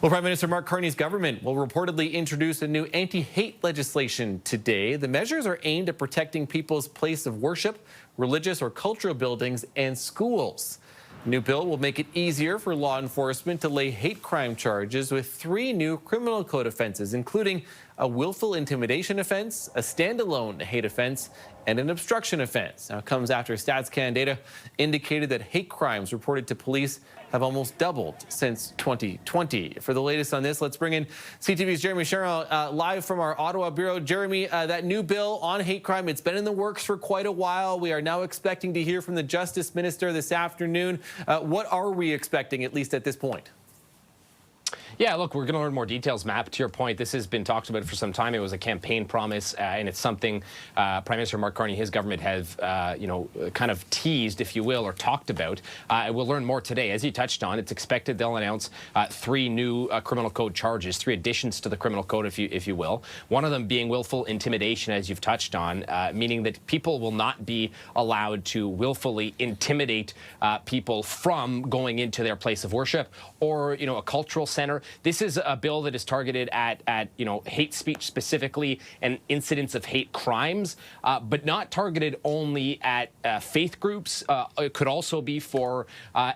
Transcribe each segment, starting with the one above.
Well, Prime Minister Mark Carney's government will reportedly introduce a new anti-hate legislation today. The measures are aimed at protecting people's place of worship, religious or cultural buildings, and schools. The new bill will make it easier for law enforcement to lay hate crime charges with 3 new criminal code offenses, including a willful intimidation offense, a standalone hate offense, and an obstruction offense. Now, it comes after StatsCan data indicated that hate crimes reported to police have almost doubled since 2020. For the latest on this, let's bring in CTV's Jeremie Charron live from our Ottawa bureau. Jeremie, that new bill on hate crime, it's been in the works for quite a while. We are now expecting to hear from the Justice Minister this afternoon. What are we expecting, at least at this point? Yeah, look, we're going to learn more details, Matt. To your point, this has been talked about for some time. It was a campaign promise, and it's something Prime Minister Mark Carney, his government have, kind of teased, if you will, or talked about. We'll learn more today. As you touched on, it's expected they'll announce 3 new criminal code charges, 3 additions to the criminal code, if you will. One of them being willful intimidation, as you've touched on, meaning that people will not be allowed to willfully intimidate people from going into their place of worship or, a cultural center. This is a bill that is targeted at hate speech specifically and incidents of hate crimes, but not targeted only at faith groups. It could also be for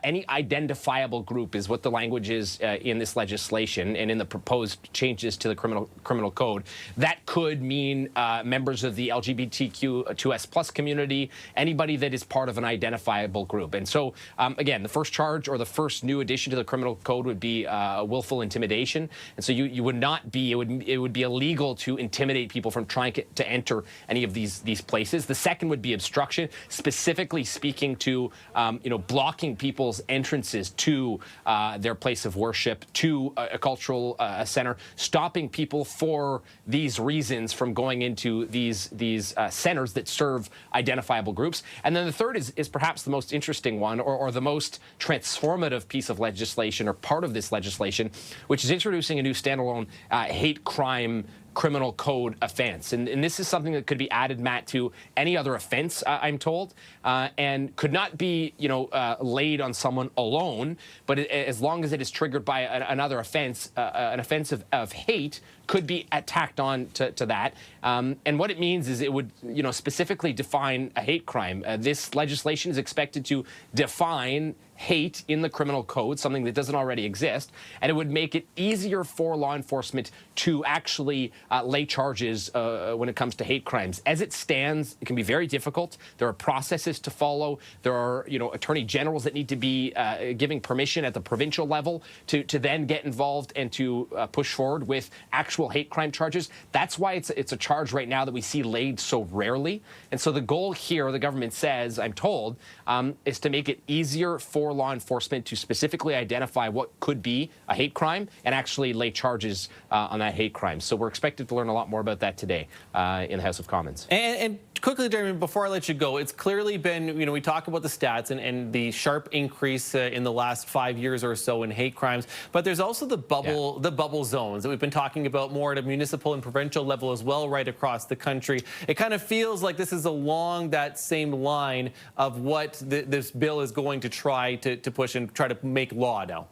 any identifiable group, is what the language is in this legislation and in the proposed changes to the criminal code. That could mean members of the LGBTQ2S+ community, anybody that is part of an identifiable group. And so, again, the first charge or the first new addition to the criminal code would be willful intimidation, and so you would not be, it would be illegal to intimidate people from trying to enter any of these places. The second would be obstruction, specifically speaking to blocking people's entrances to their place of worship, to a cultural center, stopping people for these reasons from going into these centers that serve identifiable groups. And then the third is perhaps the most interesting one, or the most transformative piece of legislation, or part of this legislation, which is introducing a new standalone hate crime criminal code offense. And this is something that could be added, Matt, to any other offense, I'm told, and could not be, laid on someone alone, but as long as it is triggered by another offense, an offense of hate could be tacked on to that. And what it means is it would, specifically define a hate crime. This legislation is expected to define hate in the criminal code, something that doesn't already exist, and it would make it easier for law enforcement to actually lay charges when it comes to hate crimes. As it stands, it can be very difficult. There are processes to follow. There are, attorney generals that need to be giving permission at the provincial level to then get involved and to push forward with actual hate crime charges. That's why it's a charge right now that we see laid so rarely. And so the goal here, the government says, I'm told, is to make it easier for law enforcement to specifically identify what could be a hate crime and actually lay charges on that hate crime. So we're expected to learn a lot more about that today in the House of Commons. And quickly, Jeremy, before I let you go, it's clearly been, we talk about the stats and the sharp increase in the last 5 years or so in hate crimes, but there's also the bubble zones that we've been talking about more at a municipal and provincial level as well, right across the country. It kind of feels like this is along that same line of what this bill is going to try to push and try to make law now.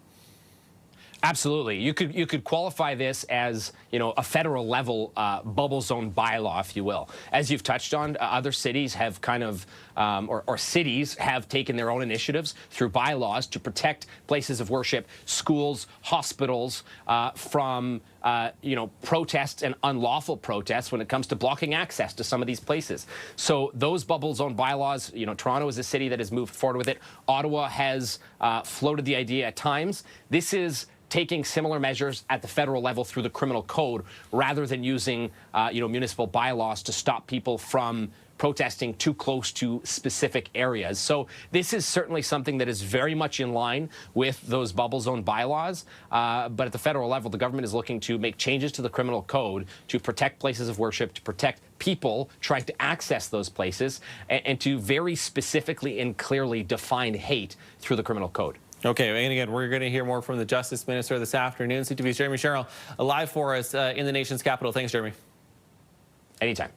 Absolutely. You could qualify this as, a federal level bubble zone bylaw, if you will. As you've touched on, other cities have kind of, or cities have taken their own initiatives through bylaws to protect places of worship, schools, hospitals from, protests and unlawful protests when it comes to blocking access to some of these places. So those bubble zone bylaws, Toronto is a city that has moved forward with it. Ottawa has floated the idea at times. This is taking similar measures at the federal level through the criminal code rather than using, municipal bylaws to stop people from protesting too close to specific areas. So this is certainly something that is very much in line with those bubble zone bylaws. But at the federal level, the government is looking to make changes to the criminal code to protect places of worship, to protect people trying to access those places, and to very specifically and clearly define hate through the criminal code. Okay, and again, we're going to hear more from the Justice Minister this afternoon. CTV's Jeremie Charron live for us in the nation's capital. Thanks, Jeremy. Anytime.